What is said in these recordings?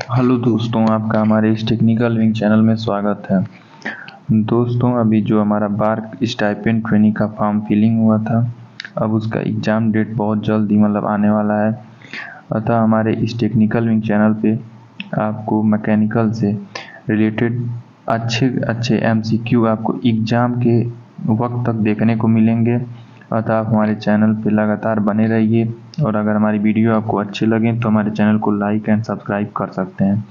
Hello दोस्तों, आपका हमारे इस टेक्निकल विंग चैनल में स्वागत है। दोस्तों, अभी जो हमारा बार्क स्टाइपेंड ट्रेनिंग का फॉर्म फिलिंग हुआ था, अब उसका एग्ज़ाम डेट बहुत जल्द ही आने वाला है। अतः हमारे इस टेक्निकल विंग चैनल पे आपको मैकेनिकल से रिलेटेड अच्छे अच्छे MCQ आपको एग्ज़ाम के वक्त तक देखने को मिलेंगे। अतः आप हमारे चैनल पे लगातार बने रहिए, और अगर हमारी वीडियो आपको अच्छी लगे तो हमारे चैनल को लाइक एंड सब्सक्राइब कर सकते हैं।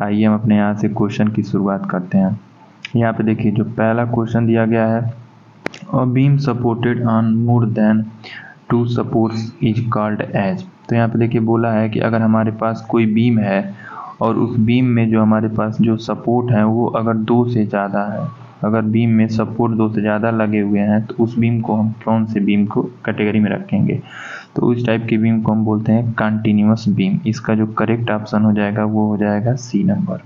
आइए हम अपने यहाँ से क्वेश्चन की शुरुआत करते हैं। यहाँ पे देखिए, जो पहला क्वेश्चन दिया गया है, a beam supported on more than 2 supports is called as. तो यहाँ पे देखिए बोला है कि अगर हमारे पास कोई बीम है और उस बीम में जो हमारे पास जो सपोर्ट है वो अगर 2 से ज़्यादा है, अगर बीम में सपोर्ट 2 से ज़्यादा लगे हुए हैं, तो उस बीम को हम कौन से बीम को कैटेगरी में रखेंगे? तो उस टाइप के बीम को हम बोलते हैं कंटिन्यूअस बीम। इसका जो करेक्ट ऑप्शन हो जाएगा वो हो जाएगा सी नंबर।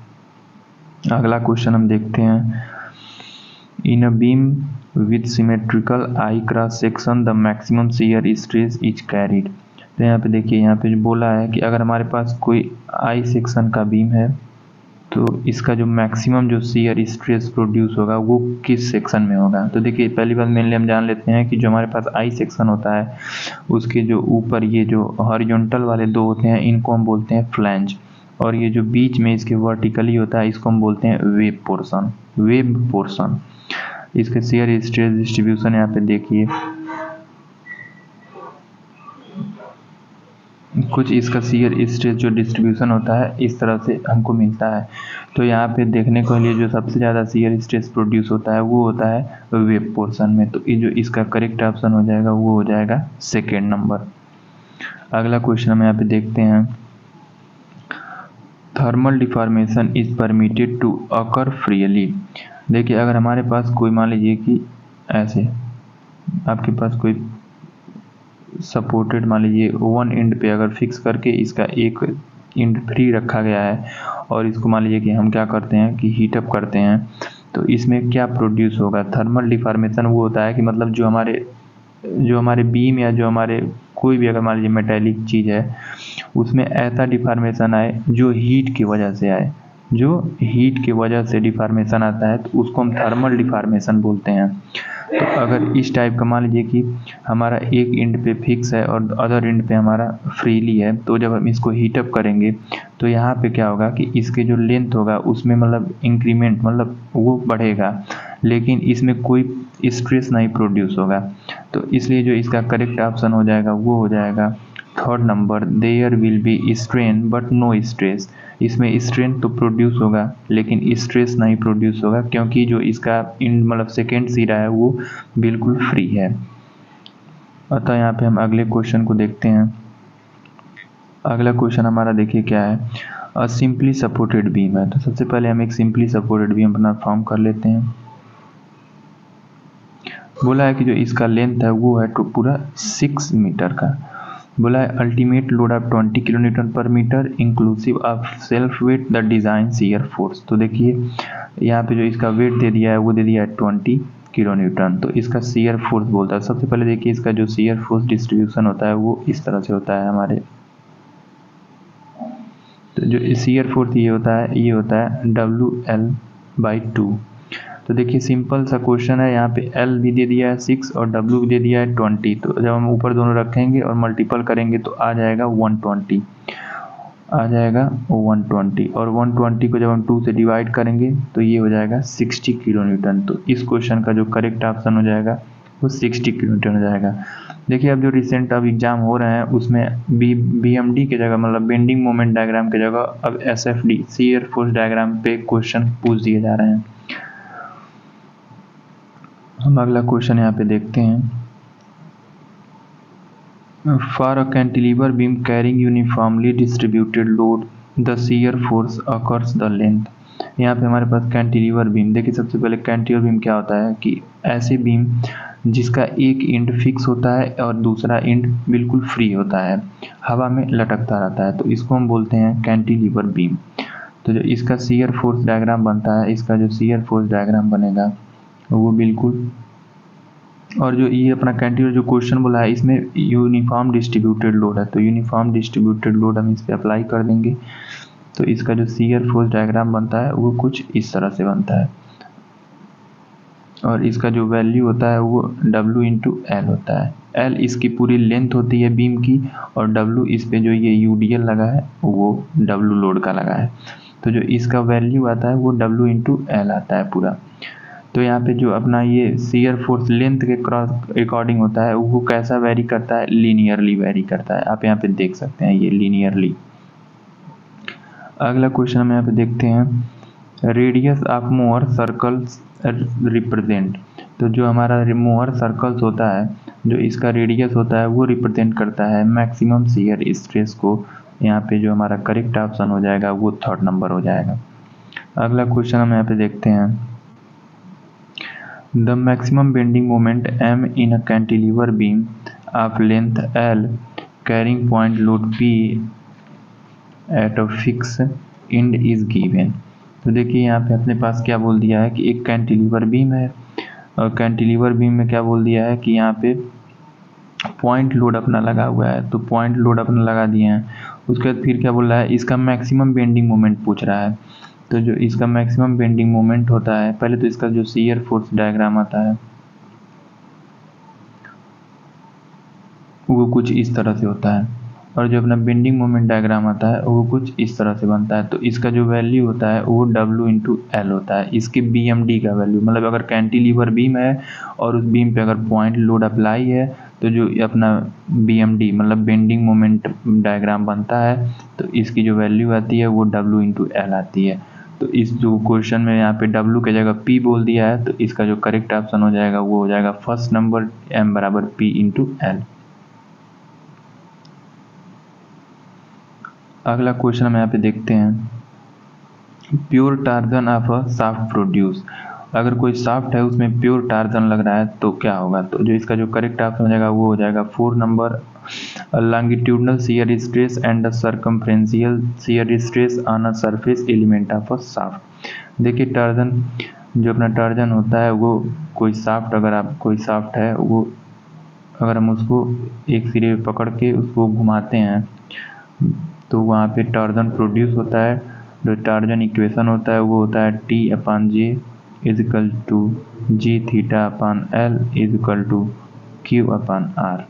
अगला क्वेश्चन हम देखते हैं, in a beam with symmetrical I cross section the maximum shear stress is carried. तो यहाँ पे देखिए, यहाँ पे जो बोला है कि अगर हमारे पास कोई आई सेक्शन का बीम है तो इसका जो मैक्सिमम जो शियर स्ट्रेस प्रोड्यूस होगा वो किस सेक्शन में होगा। तो देखिए, पहली बात मेनली हम जान लेते हैं कि जो हमारे पास आई सेक्शन होता है उसके जो ऊपर ये जो हॉरिजॉन्टल वाले 2 होते हैं इनको हम बोलते हैं फ्लैंज, और ये जो बीच में इसके वर्टिकली होता है इसको हम बोलते हैं वेब पोर्शन। वेब पोर्शन, इसके शियर स्ट्रेस डिस्ट्रीब्यूशन यहाँ पे देखिए, कुछ इसका शियर स्ट्रेस जो डिस्ट्रीब्यूशन होता है इस तरह से हमको मिलता है। तो यहाँ पे देखने को लिए जो सबसे ज़्यादा शियर स्ट्रेस प्रोड्यूस होता है वो होता है वेब पोर्शन में। तो ये जो इसका करेक्ट ऑप्शन हो जाएगा वो हो जाएगा सेकेंड नंबर। अगला क्वेश्चन हम यहाँ पे देखते हैं, thermal deformation is permitted to occur freely. देखिए, अगर हमारे पास कोई, मान लीजिए कि ऐसे आपके पास कोई सपोर्टेड, मान लीजिए 1 एंड पे अगर फिक्स करके इसका एक एंड फ्री रखा गया है, और इसको मान लीजिए कि हम क्या करते हैं कि हीट अप करते हैं, तो इसमें क्या प्रोड्यूस होगा? थर्मल डिफॉर्मेशन वो होता है कि मतलब जो हमारे बीम या जो हमारे कोई भी, अगर मान लीजिए मेटेलिक चीज़ है, उसमें ऐसा डिफॉर्मेशन आए जो हीट की वजह से आए। जो हीट की वजह से डिफॉर्मेशन आता है तो उसको हम थर्मल डिफॉर्मेशन बोलते हैं। तो अगर इस टाइप का मान लीजिए कि हमारा एक एंड पे फिक्स है और अदर एंड पे हमारा फ्रीली है, तो जब हम इसको हीटअप करेंगे तो यहाँ पे क्या होगा कि इसके जो लेंथ होगा उसमें मतलब इंक्रीमेंट, मतलब वो बढ़ेगा, लेकिन इसमें कोई स्ट्रेस नहीं प्रोड्यूस होगा। तो इसलिए जो इसका करेक्ट ऑप्शन हो जाएगा वो हो जाएगा third number, there will be strain but no stress. इसमें स्ट्रेन तो प्रोड्यूस होगा लेकिन स्ट्रेस नहीं प्रोड्यूस होगा, क्योंकि जो इसका मतलब सेकेंड सिरा है वो बिल्कुल फ्री है। अतः यहाँ पे हम अगले क्वेश्चन को देखते हैं। अगला क्वेश्चन हमारा देखिए क्या है, अ सिंपली सपोर्टेड बीम है। तो सबसे पहले हम एक सिंपली सपोर्टेड बीम अपना फॉर्म कर लेते हैं। बोला है कि जो इसका लेंथ है वो है तो पूरा 6 मीटर का। बोला है ultimate load of 20 kilonewton per metre inclusive of self weight the design shear force. तो देखिए, यहाँ पे जो इसका वेट दे दिया है वो दे दिया है 20 किलोन्यूटन। तो इसका शियर फोर्स बोलता है, सबसे पहले देखिए इसका जो शियर फोर्स डिस्ट्रीब्यूशन होता है वो इस तरह से होता है हमारे। तो जो शियर फोर्स ये होता है WL/2। तो देखिए, सिंपल सा क्वेश्चन है, यहाँ पे L भी दे दिया है 6 और W भी दे दिया है 20। तो जब हम ऊपर दोनों रखेंगे और मल्टीपल करेंगे तो आ जाएगा 120, आ जाएगा 120, और 120 को जब हम 2 से डिवाइड करेंगे तो ये हो जाएगा 60 किलोन्यूटन। तो इस क्वेश्चन का जो करेक्ट ऑप्शन हो जाएगा वो 60 किलोन्यूटन हो जाएगा। देखिए, अब जो रिसेंट अब एग्जाम हो रहे हैं उसमें BMD के जगह, मतलब बेंडिंग मोमेंट डायग्राम के जगह अब SFD शियर फोर्स डायग्राम पे क्वेश्चन पूछ दिए जा रहे हैं। हम अगला क्वेश्चन यहाँ पे देखते हैं, for a cantilever beam carrying uniformly distributed load the shear force occurs the length. यहाँ पे हमारे पास कैंटिलीवर बीम, देखिए सबसे पहले कैंटिलीवर बीम क्या होता है कि ऐसे बीम जिसका एक एंड फिक्स होता है और दूसरा एंड बिल्कुल फ्री होता है, हवा में लटकता रहता है, तो इसको हम बोलते हैं कैंटिलीवर बीम। तो जो इसका शियर फोर्स डायग्राम बनता है, इसका जो शियर फोर्स डायग्राम बनेगा वो बिल्कुल, और जो ये अपना कैंटिलीवर जो क्वेश्चन बोला है इसमें यूनिफॉर्म डिस्ट्रीब्यूटेड लोड है, तो यूनिफॉर्म डिस्ट्रीब्यूटेड लोड हम इस पर अप्लाई कर देंगे। तो इसका जो शियर फोर्स डायग्राम बनता है वो कुछ इस तरह से बनता है, और इसका जो वैल्यू होता है वो W इंटू एल होता है। L इसकी पूरी लेंथ होती है बीम की, और W इस पे जो ये UDL लगा है वो W लोड का लगा है। तो जो इसका वैल्यू आता है वो W इंटू एल आता है पूरा। तो यहाँ पे जो अपना ये शियर फोर्स लेंथ के क्रॉस अकॉर्डिंग होता है वो कैसा वेरी करता है, लीनियरली वेरी करता है। आप यहाँ पे देख सकते हैं ये लीनियरली। अगला क्वेश्चन हम यहाँ पे देखते हैं, radius of mower circles represent. तो जो हमारा मोअर सर्कल्स होता है, जो इसका रेडियस होता है वो रिप्रेजेंट करता है मैक्सिमम शियर स्ट्रेस को। यहाँ पे जो हमारा करेक्ट ऑप्शन हो जाएगा वो 3rd नंबर हो जाएगा। अगला क्वेश्चन हम यहाँ पे देखते हैं, the maximum bending moment M in a cantilever beam of length L carrying point load P at a fix and is given. तो देखिए यहाँ पे अपने पास क्या बोल दिया है कि एक कैंटिलीवर बीम है, और कैंटिलीवर बीम में क्या बोल दिया है कि यहाँ पे पॉइंट लोड अपना लगा हुआ है। तो पॉइंट लोड अपना लगा दिए हैं, उसके बाद फिर क्या बोल रहा है, इसका मैक्सिमम बेंडिंग मोमेंट पूछ रहा है। तो जो इसका मैक्सिमम बेंडिंग मोमेंट होता है, पहले तो इसका जो शियर फोर्स डायग्राम आता है वो कुछ इस तरह से होता है, और जो अपना बेंडिंग मोमेंट डायग्राम आता है वो कुछ इस तरह से बनता है। तो इसका जो वैल्यू होता है वो W इंटू एल होता है, इसके BMD का वैल्यू। मतलब अगर कैंटिलीवर बीम है और उस बीम पे अगर पॉइंट लोड अप्लाई है तो जो अपना BMD मतलब बेंडिंग मोमेंट डायग्राम बनता है, तो इसकी जो वैल्यू आती है वो W इंटू एल आती है। तो इस जो क्वेश्चन में यहाँ पे W की जगह P बोल दिया है, तो इसका जो करेक्ट ऑप्शन हो जाएगा वो हो जाएगा 1st नंबर M बराबर P इंटू एल। अगला क्वेश्चन हम यहाँ पे देखते हैं, pure torsion of a shaft produce. अगर कोई शाफ्ट है उसमें प्योर टार्जन लग रहा है तो क्या होगा। तो जो इसका जो करेक्ट ऑप्शन हो जाएगा वो हो जाएगा 4 number, longitudinal shear stress and circumferential shear stress on a surface element of a shaft. देखिए टार्जन, जो अपना टार्जन होता है वो कोई शाफ्ट, अगर आप कोई शाफ्ट है वो अगर हम उसको एक सिरे पकड़ के उसको घुमाते हैं तो वहाँ पे टार्जन प्रोड्यूस होता है। जो टार्जन इक्वेशन होता है वो होता है T/J is equal to G θ/L is equal to Q/R।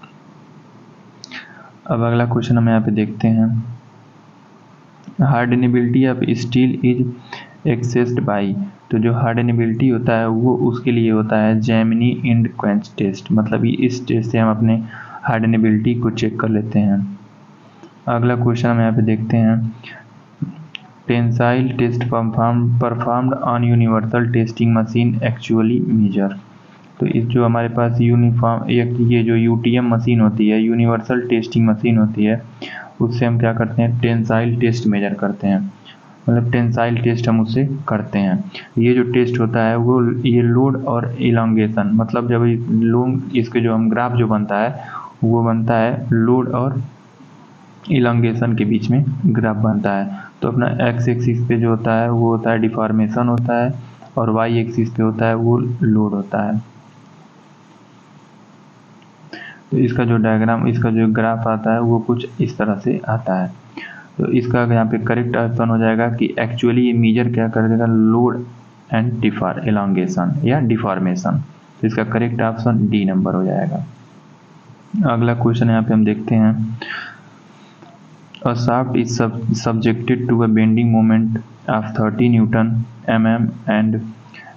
अब अगला क्वेश्चन हम यहाँ पे देखते हैं, hardenability of steel is assessed by. तो जो हार्डनेबिलिटी होता है वो उसके लिए होता है जैमिनी एंड क्वेंच टेस्ट। मतलब इस टेस्ट से हम अपने हार्डनेबिलिटी को चेक कर लेते हैं। अगला क्वेश्चन हम यहाँ पे देखते हैं, tensile test performed on universal testing machine actually measure. तो इस जो हमारे पास यूनिफॉर्म ये जो UTM मशीन होती है, यूनिवर्सल टेस्टिंग मशीन होती है, उससे हम क्या करते हैं, टेंसाइल टेस्ट मेजर करते हैं। मतलब टेंसाइल टेस्ट हम उससे करते हैं। ये जो टेस्ट होता है वो ये लोड और इलांगेशन, मतलब जब लोग इसके जो हम ग्राफ जो बनता है वो बनता है लोड और इलांगेशन के बीच में ग्राफ बनता है। तो अपना एक्स एक्सिस पे जो होता है वो होता है डिफॉर्मेशन होता है, और वाई एक्सिस पे होता है वो लोड होता है। तो इसका जो डायग्राम, इसका जो ग्राफ आता है वो कुछ इस तरह से आता है। तो इसका यहाँ पे करेक्ट ऑप्शन हो जाएगा कि एक्चुअली ये मेजर क्या कर देगा, लोड एंड इलांगेशन या डिफॉर्मेशन। तो इसका करेक्ट ऑप्शन D नंबर हो जाएगा। अगला क्वेश्चन यहाँ पे हम देखते हैं, a shaft is subjected to a bending moment of 30 Newton mm and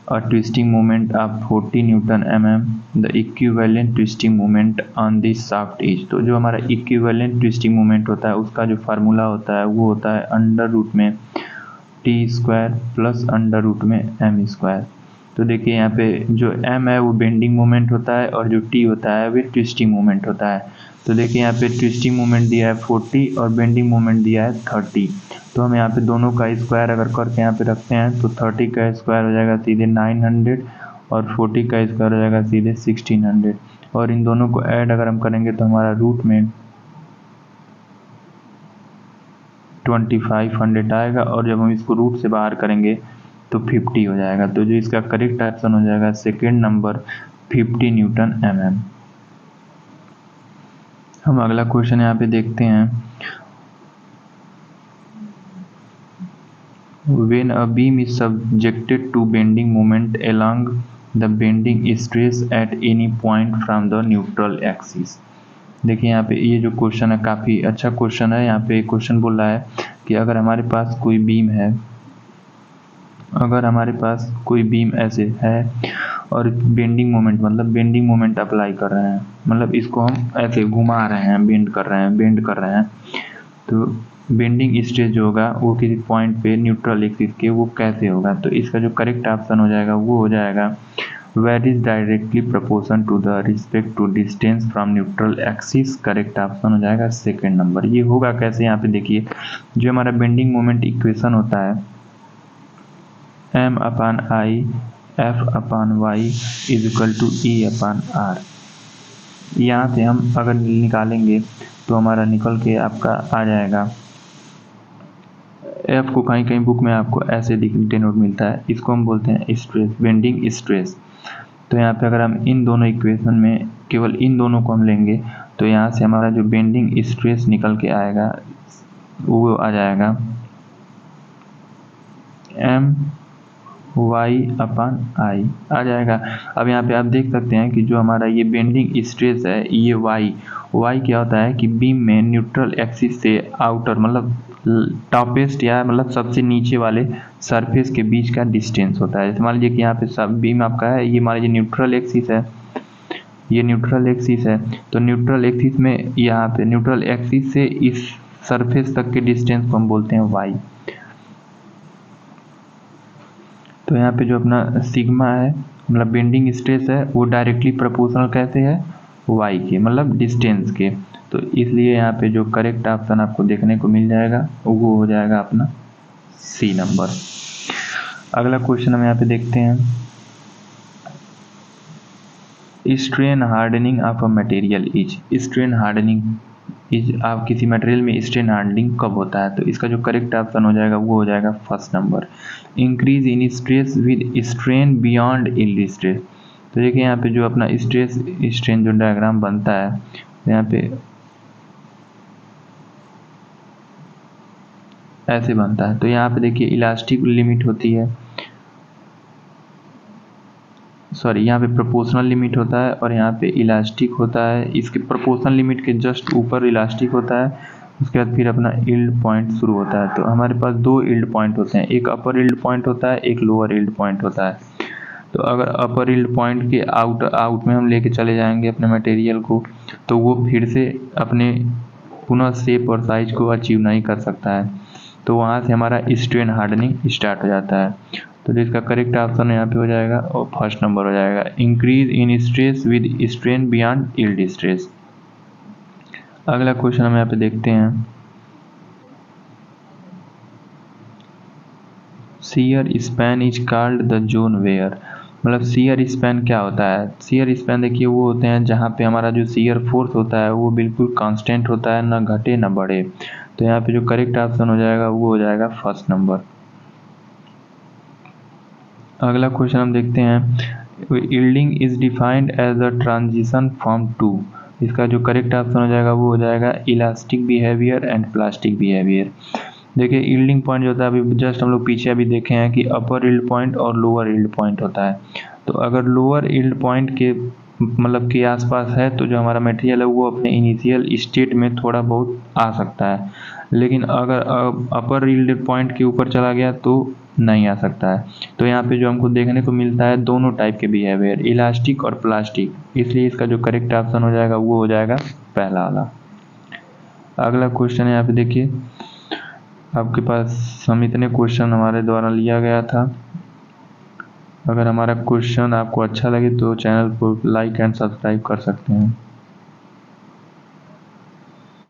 a twisting moment of 40 Newton mm. The equivalent twisting moment on this shaft is। तो जो हमारा equivalent twisting moment होता है उसका जो फार्मूला होता है वो होता है अंडर रूट में T square plus under root में M स्क्वायर। तो देखिए यहाँ पे जो M है वो बेंडिंग मोमेंट होता है और जो T होता है वो ट्विस्टिंग मोमेंट होता है। तो देखिए यहाँ पे ट्विस्टिंग मोमेंट दिया है 40 और बेंडिंग मोमेंट दिया है 30। तो हम यहाँ पे दोनों का स्क्वायर अगर करके यहाँ पे रखते हैं तो 30 का स्क्वायर हो जाएगा सीधे 900 और 40 का स्क्वायर हो जाएगा सीधे 1600, और इन दोनों को ऐड अगर हम करेंगे तो हमारा रूट में 2500 आएगा, और जब हम इसको रूट से बाहर करेंगे तो 50 हो जाएगा। तो जो इसका करेक्ट ऑप्शन हो जाएगा 2nd नंबर 50 न्यूटन mm। हम अगला क्वेश्चन यहाँ पे देखते हैं, when a beam is subjected to bending moment along the bending stress at any point from the neutral axis। देखिए यहाँ पे ये जो क्वेश्चन है काफ़ी अच्छा क्वेश्चन है। यहाँ पे क्वेश्चन बोल रहा है कि अगर हमारे पास कोई बीम है, अगर हमारे पास कोई बीम ऐसे है और बेंडिंग मोमेंट मतलब बेंडिंग मोमेंट अप्लाई कर रहे हैं, मतलब इसको हम ऐसे घुमा रहे हैं, बेंड कर रहे हैं, तो बेंडिंग स्ट्रेस जो होगा वो किसी पॉइंट पे न्यूट्रल एक्सिस के वो कैसे होगा। तो इसका जो करेक्ट ऑप्शन हो जाएगा वो हो जाएगा where is directly proportion to the respect to distance from neutral axis. Correct option हो जाएगा सेकेंड नंबर। ये होगा कैसे, यहाँ पे देखिए जो हमारा बेंडिंग मोमेंट इक्वेशन होता है m/i F/y is equal to E/r। यहाँ से हम अगर निकालेंगे तो हमारा निकल के आपका आ जाएगा, एफ को कहीं कहीं बुक में आपको ऐसे डिनोट मिलता है, इसको हम बोलते हैं स्ट्रेस, बेंडिंग स्ट्रेस। तो यहाँ पे अगर हम इन दोनों इक्वेशन में केवल इन दोनों को हम लेंगे तो यहाँ से हमारा जो बेंडिंग स्ट्रेस निकल के आएगा वो आ जाएगा My/i आ जाएगा। अब यहाँ पे आप देख सकते हैं कि जो हमारा ये बेंडिंग स्ट्रेस है ये y क्या होता है कि बीम में न्यूट्रल एक्सिस से आउटर मतलब टॉपेस्ट या मतलब सबसे नीचे वाले सरफेस के बीच का डिस्टेंस होता है। मान लीजिए कि यहाँ पे सब बीम आपका है, ये मान लीजिए न्यूट्रल एक्सिस है, ये न्यूट्रल एक्सिस है, तो न्यूट्रल एक्सिस में यहाँ पे न्यूट्रल एक्सिस से इस सरफेस तक के डिस्टेंस को हम बोलते हैं y। तो यहाँ पे जो अपना सिग्मा है मतलब बेंडिंग स्ट्रेस है वो डायरेक्टली प्रोपोर्शनल कैसे है y के मतलब डिस्टेंस के। तो इसलिए यहाँ पे जो करेक्ट ऑप्शन आपको देखने को मिल जाएगा वो हो जाएगा अपना सी नंबर। अगला क्वेश्चन हम यहाँ पे देखते हैं, strain hardening of a material is. Strain hardening is आप किसी मटेरियल में स्ट्रेन हार्डनिंग कब होता है। तो इसका जो करेक्ट ऑप्शन हो जाएगा वो हो जाएगा first number, increase in stress with strain beyond yield stress. तो देखिए यहाँ पे जो अपना स्ट्रेस स्ट्रेन जो डायग्राम बनता है तो यहाँ पे ऐसे बनता है। तो यहाँ पे देखिए इलास्टिक लिमिट होती है, सॉरी यहाँ पे प्रोपोर्शनल लिमिट होता है और यहाँ पे इलास्टिक होता है। इसके प्रोपोर्शनल लिमिट के जस्ट ऊपर इलास्टिक होता है, उसके बाद फिर अपना यील्ड पॉइंट शुरू होता है। तो हमारे पास दो यील्ड पॉइंट होते हैं, एक अपर यील्ड पॉइंट होता है, एक लोअर यील्ड पॉइंट होता है। तो अगर अपर यील्ड पॉइंट के आउट में हम लेके चले जाएंगे अपने मटेरियल को तो वो फिर से अपने पुनः शेप और साइज को अचीव नहीं कर सकता है, तो वहाँ से हमारा स्ट्रेन हार्डनिंग स्टार्ट हो जाता है। तो जिसका करेक्ट ऑप्शन यहाँ पे हो जाएगा और फर्स्ट नंबर हो जाएगा, increase in stress with strain beyond yield stress. अगला क्वेश्चन हम यहाँ पे देखते हैं, shear span is called the zone where. मतलब शियर स्पैन क्या होता है। शियर स्पैन देखिए वो होते हैं जहाँ पे हमारा जो शियर फोर्स होता है वो बिल्कुल कांस्टेंट होता है, ना घटे ना बढ़े। तो यहाँ पे जो करेक्ट ऑप्शन हो जाएगा वो हो जाएगा फर्स्ट नंबर। अगला क्वेश्चन हम देखते हैं, yielding is defined as a transition from to. इसका जो करेक्ट ऑप्शन हो जाएगा वो हो जाएगा elastic behaviour and plastic behaviour. देखिए यील्डिंग पॉइंट जो होता है अभी जस्ट हम लोग पीछे अभी देखे हैं कि अपर यील्ड पॉइंट और लोअर यील्ड पॉइंट होता है। तो अगर लोअर यील्ड पॉइंट के मतलब के आसपास है तो जो हमारा मटेरियल है वो अपने इनिशियल स्टेट में थोड़ा बहुत आ सकता है, लेकिन अगर अपर यील्ड पॉइंट के ऊपर चला गया तो नहीं आ सकता है। तो यहाँ पे जो हमको देखने को मिलता है दोनों टाइप के बिहेवियर, इलास्टिक और प्लास्टिक, इसलिए इसका जो करेक्ट ऑप्शन हो जाएगा वो हो जाएगा पहला वाला। अगला क्वेश्चन यहाँ पे देखिए, आपके पास हम इतने क्वेश्चन हमारे द्वारा लिया गया था। अगर हमारा क्वेश्चन आपको अच्छा लगे तो चैनल को लाइक एंड सब्सक्राइब कर सकते हैं।